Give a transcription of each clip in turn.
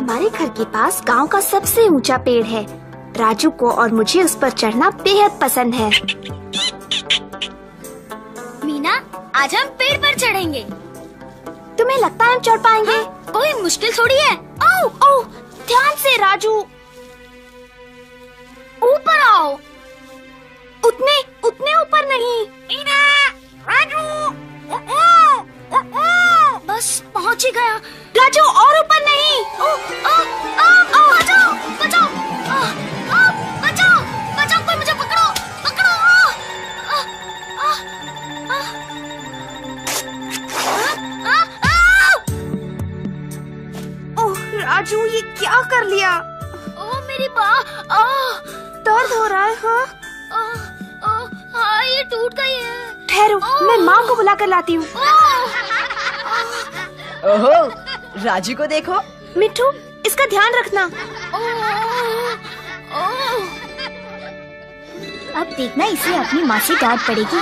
हमारे घर के पास गांव का सबसे ऊंचा पेड़ है। राजू को और मुझे उस पर चढ़ना बेहद पसंद है। मीना, आज हम पेड़ पर चढ़ेंगे। तुम्हें लगता है हम चढ़ पाएंगे? कोई मुश्किल थोड़ी है। ओह ओह, ध्यान से राजू, ऊपर आओ। उतने उतने ऊपर नहीं। मीना, राजू, बस पहुंच ही गया। राजू और ऊपर नहीं। बचाओ, बचाओ, बचाओ, बचाओ, कोई मुझे पकड़ो, पकड़ो। ओह राजू, ये क्या कर लिया? ओह मेरी बाह, दर्द हो रहा है। हाँ हाँ, ये टूट गई है। ठहरो, मैं माँ को बुला कर लाती हूँ। ओहो, राजू को देखो। मिट्ठू, इसका ध्यान रखना। अब देखना, इसे अपनी माँ से डांट पड़ेगी।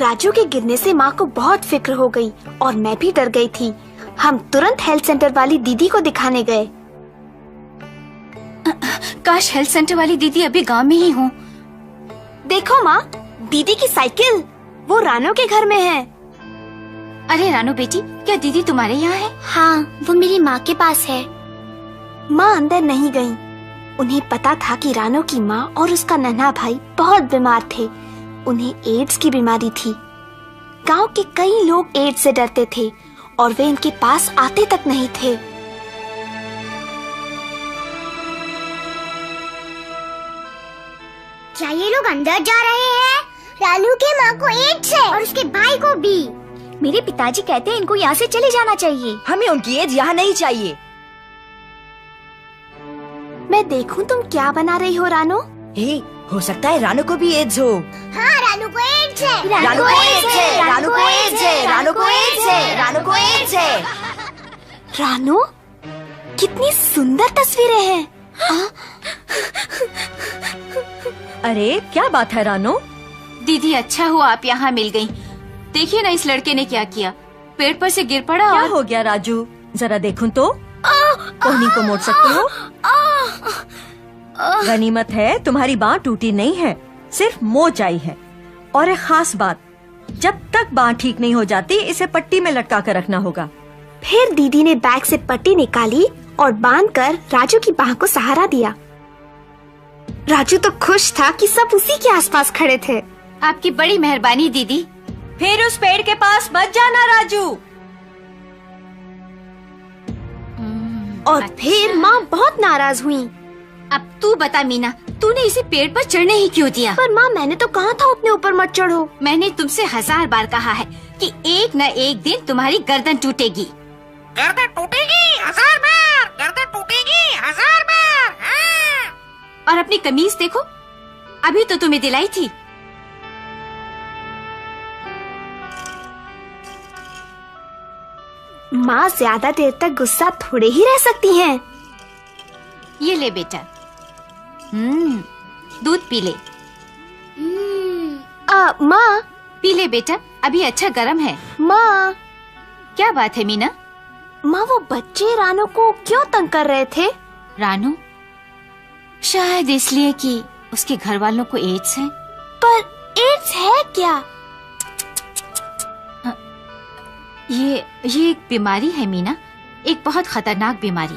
राजू के गिरने से माँ को बहुत फिक्र हो गई और मैं भी डर गई थी। हम तुरंत हेल्थ सेंटर वाली दीदी को दिखाने गए। काश हेल्थ सेंटर वाली दीदी अभी गांव में ही हो। देखो माँ, दीदी की साइकिल, वो रानो के घर में है। अरे रानो बेटी, क्या दीदी तुम्हारे यहाँ है? हाँ, वो मेरी माँ के पास है। माँ अंदर नहीं गईं। उन्हें पता था कि रानो की माँ और उसका नन्हा भाई बहुत बीमार थे। उन्हें एड्स की बीमारी थी। गांव के कई लोग एड्स से डरते थे और वे इनके पास आते तक नहीं थे। क्या ये लोग अंदर जा रहे हैं? रानू के माँ को एड्स है और उसके भाई को भी। मेरे पिताजी कहते हैं इनको यहाँ से चले जाना चाहिए। हमें उनकी एज यहाँ नहीं चाहिए। मैं देखूं तुम क्या बना रही हो रानो? हो सकता है रानू को भी एड्स हो। हाँ, रानू को एड्स है। रानू को एड्स है, रानू को एड्स है, रानू को एड्स है, रानू को एड्स है। रानो, कितनी सुंदर तस्वीरें हैं। अरे क्या बात है रानू? दीदी, अच्छा हुआ आप यहाँ मिल गयी। देखिए ना इस लड़के ने क्या किया, पेड़ पर से गिर पड़ा। क्या हो गया राजू? जरा देखूं तो। कोहनी को मोड़ सकती हो? गनीमत है तुम्हारी बाँह टूटी नहीं है, सिर्फ मोच आई है। और एक खास बात, जब तक बाँह ठीक नहीं हो जाती इसे पट्टी में लटका कर रखना होगा। फिर दीदी ने बैग से पट्टी निकाली और बांधकर राजू की बाह को सहारा दिया। राजू तो खुश था कि सब उसी के आसपास खड़े थे। आपकी बड़ी मेहरबानी दीदी। फिर उस पेड़ के पास मत जाना राजू। और फिर माँ बहुत नाराज हुई। अब तू बता मीना, तूने इसे पेड़ पर चढ़ने ही क्यों दिया? पर माँ, मैंने तो कहा था अपने ऊपर मत चढ़ो। मैंने तुमसे 1000 बार कहा है कि एक न एक दिन तुम्हारी गर्दन टूटेगी। गर्दन टूटेगी 1000 बार, गर्दन टूटेगी 1000 बार। हाँ। और अपनी कमीज देखो, अभी तो तुम्हें दिलाई थी। माँ ज्यादा देर तक गुस्सा थोड़े ही रह सकती हैं। ये ले बेटा, दूध पी ले। माँ, पी ले बेटा, अभी अच्छा गर्म है। माँ, क्या बात है मीना? माँ, वो बच्चे रानो को क्यों तंग कर रहे थे? रानू, शायद इसलिए कि उसके घर वालों को एड्स है। पर एड्स है क्या? ये एक बीमारी है मीना, एक बहुत खतरनाक बीमारी।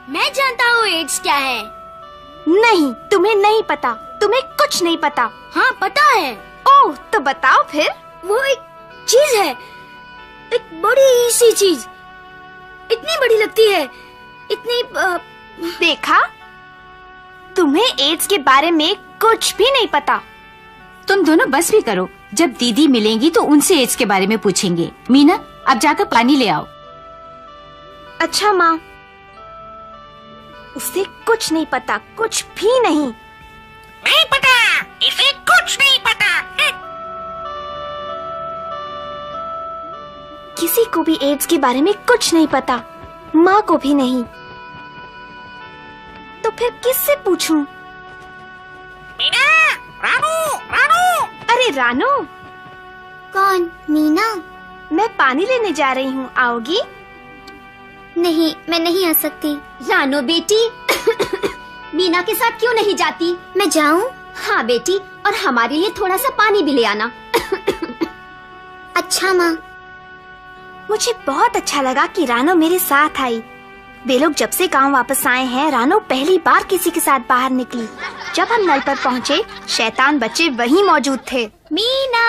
मैं जानता हूँ एड्स क्या है। नहीं, तुम्हें नहीं पता, तुम्हें कुछ नहीं पता। हाँ, पता है। ओह, तो बताओ फिर। वो एक चीज है, एक बड़ी सी चीज, इतनी बड़ी लगती है, इतनी देखा, तुम्हें एड्स के बारे में कुछ भी नहीं पता। तुम दोनों बस भी करो, जब दीदी मिलेंगी तो उनसे एड्स के बारे में पूछेंगे। मीना, अब जाकर पानी ले आओ। अच्छा माँ, उसे कुछ नहीं पता, कुछ भी नहीं। नहीं पता, इसे कुछ नहीं पता। किसी को भी एड्स के बारे में कुछ नहीं पता, माँ को भी नहीं। तो फिर किससे पूछूं? मीना, रानू रानू। अरे रानू, कौन? मीना? मैं पानी लेने जा रही हूँ, आओगी? नहीं, मैं नहीं आ सकती। रानो बेटी, मीना के साथ क्यों नहीं जाती? मैं जाऊं? हाँ बेटी, और हमारे लिए थोड़ा सा पानी भी ले आना। अच्छा माँ। मुझे बहुत अच्छा लगा कि रानो मेरे साथ आई। वे लोग जब से गांव वापस आए हैं, रानो पहली बार किसी के साथ बाहर निकली। जब हम नल पर पहुँचे, शैतान बच्चे वहीं मौजूद थे। मीना!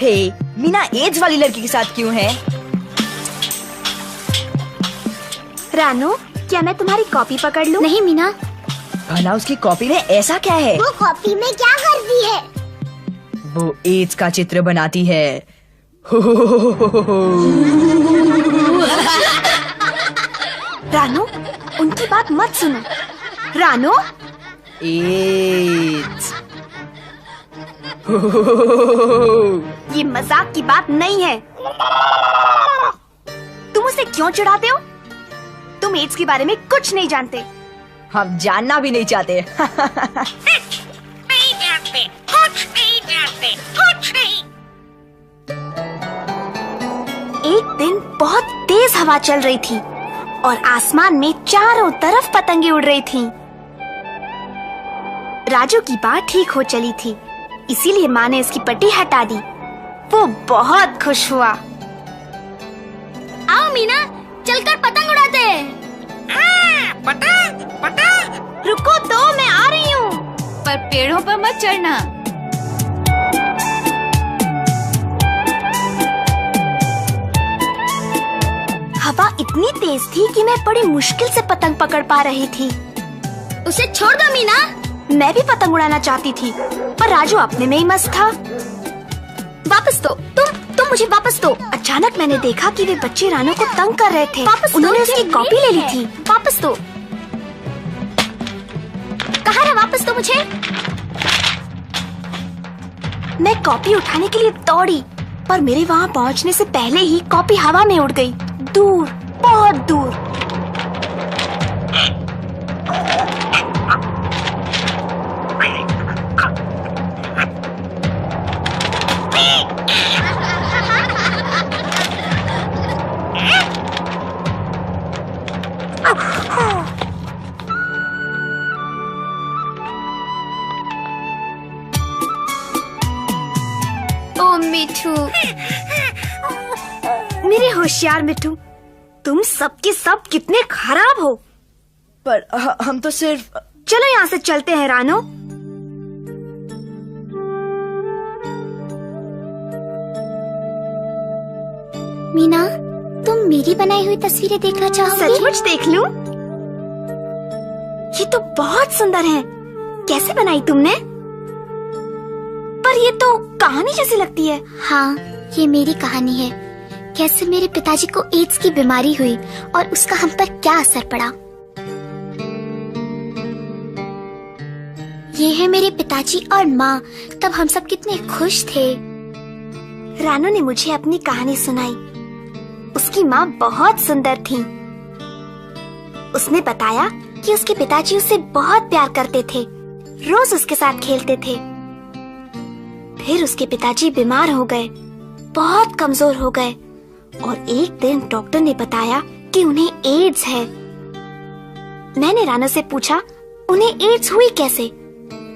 हे, मीना एड्स वाली लड़की के साथ क्यों है? रानो, क्या मैं तुम्हारी कॉपी पकड़ लूं? नहीं मीना। भला उसकी कॉपी में ऐसा क्या है? वो कॉपी में क्या कर दी है? वो एड्स का चित्र बनाती है। रानो, उनकी बात मत सुनो। रानो, एड्स। ये मजाक की बात नहीं है। तुम उसे क्यों चिढ़ाते हो? तुम एड्स के बारे में कुछ नहीं जानते। हम जानना भी नहीं चाहते। नहीं जानते, कुछ नहीं जानते, कुछ नहीं। एक दिन बहुत तेज हवा चल रही थी और आसमान में चारों तरफ पतंगे उड़ रही थीं। राजू की बात ठीक हो चली थी, इसीलिए माँ ने उसकी पट्टी हटा दी। वो बहुत खुश हुआ। आओ मीना, चलकर पतंग उड़ाते हैं। पतंग पतंग। रुको तो, मैं आ रही हूँ। पर पेड़ों पर मत चढ़ना। हवा इतनी तेज थी कि मैं बड़ी मुश्किल से पतंग पकड़ पा रही थी। उसे छोड़ दो मीना। मैं भी पतंग उड़ाना चाहती थी, पर राजू अपने में ही मस्त था। वापस दो, तुम मुझे वापस दो। अचानक मैंने देखा कि वे बच्चे रानो को तंग कर रहे थे। वापस दो, उन्होंने ये उसकी कॉपी ले मेरी ली है। थी। वापस दो। कहाँ है? वापस दो मुझे। मैं कॉपी उठाने के लिए दौड़ी, पर मेरे वहाँ पहुँचने से पहले ही कॉपी हवा में उड़ गई, दूर, बहुत दूर। ओ मिठू, मेरे होशियार मिठू, तुम सबके सब कितने खराब हो। पर हम तो सिर्फ। चलो यहाँ से चलते हैं रानो। मीना, तुम मेरी बनाई हुई तस्वीरें देखना चाहोगी? सचमुच देख लूं? ये तो बहुत सुंदर है। कैसे बनाई तुमने? पर ये तो कहानी जैसी लगती है। हाँ, ये मेरी कहानी है। कैसे मेरे पिताजी को एड्स की बीमारी हुई और उसका हम पर क्या असर पड़ा। ये है मेरे पिताजी और माँ। तब हम सब कितने खुश थे। रानो ने मुझे अपनी कहानी सुनाई। उसकी माँ बहुत सुंदर थी। उसने बताया कि उसके पिताजी उसे बहुत प्यार करते थे, रोज उसके साथ खेलते थे। फिर उसके पिताजी बीमार हो गए, बहुत कमजोर हो गए और एक दिन डॉक्टर ने बताया कि उन्हें एड्स है। मैंने रानो से पूछा उन्हें एड्स हुई कैसे।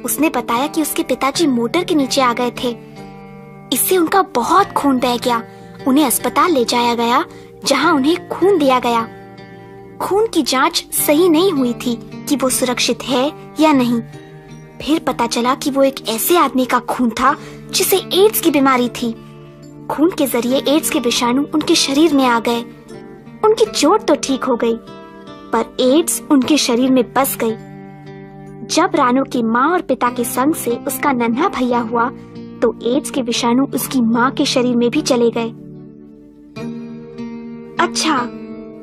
उसने बताया कि उसके पिताजी मोटर के नीचे आ गए थे। इससे उनका बहुत खून बह गया। उन्हें अस्पताल ले जाया गया, जहां उन्हें खून दिया गया। खून की जांच सही नहीं हुई थी कि वो सुरक्षित है या नहीं। फिर पता चला कि वो एक ऐसे आदमी का खून था जिसे एड्स की बीमारी थी। खून के जरिए एड्स के विषाणु उनके शरीर में आ गए। उनकी चोट तो ठीक हो गई, पर एड्स उनके शरीर में बस गई। जब रानो की माँ और पिता के संग से उसका नन्हा भैया हुआ, तो एड्स के विषाणु उसकी माँ के शरीर में भी चले गए। अच्छा,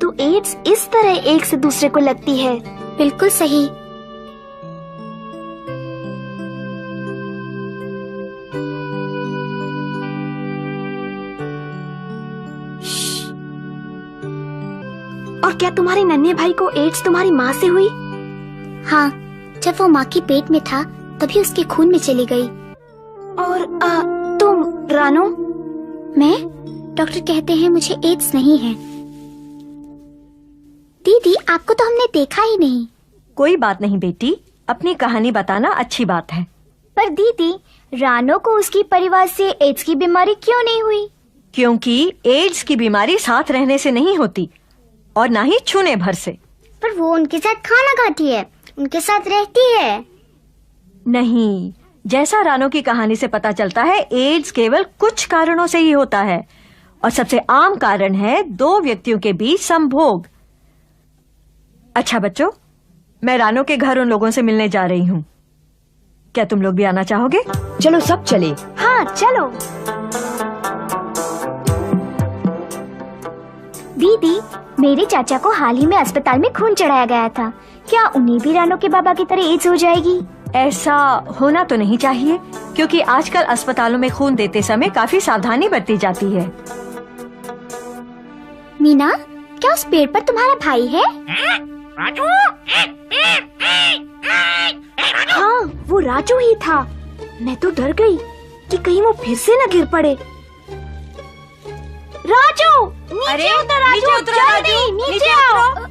तो एड्स इस तरह एक से दूसरे को लगती है। बिल्कुल सही। और क्या तुम्हारे नन्हे भाई को एड्स तुम्हारी माँ से हुई? हाँ, जब वो माँ के पेट में था तभी उसके खून में चली गई। और तुम रानो? मैं? डॉक्टर कहते हैं मुझे एड्स नहीं है। दीदी, आपको तो हमने देखा ही नहीं। कोई बात नहीं बेटी, अपनी कहानी बताना अच्छी बात है। पर दीदी, रानो को उसकी परिवार से एड्स की बीमारी क्यों नहीं हुई? क्योंकि एड्स की बीमारी साथ रहने से नहीं होती और ना ही छूने भर से। पर वो उनके साथ खाना खाती है, उनके साथ रहती है। नहीं, जैसा रानो की कहानी से पता चलता है, एड्स केवल कुछ कारणों से ही होता है और सबसे आम कारण है 2 व्यक्तियों के बीच संभोग। अच्छा बच्चों, मैं रानो के घर उन लोगों से मिलने जा रही हूँ। क्या तुम लोग भी आना चाहोगे? चलो सब चले। हाँ चलो। दीदी, मेरे चाचा को हाल ही में अस्पताल में खून चढ़ाया गया था। क्या उन्हें भी रानो के बाबा की तरह एड्स हो जाएगी? ऐसा होना तो नहीं चाहिए, क्योंकि आजकल अस्पतालों में खून देते समय काफी सावधानी बरती जाती है। मीना, क्या उस पेड़ पर तुम्हारा भाई है? राजू, हाँ, वो राजू ही था। मैं तो डर गई कि कहीं वो फिर से न गिर पड़े। राजू, नीचे उतर राजू, जल्दी नीचे आओ।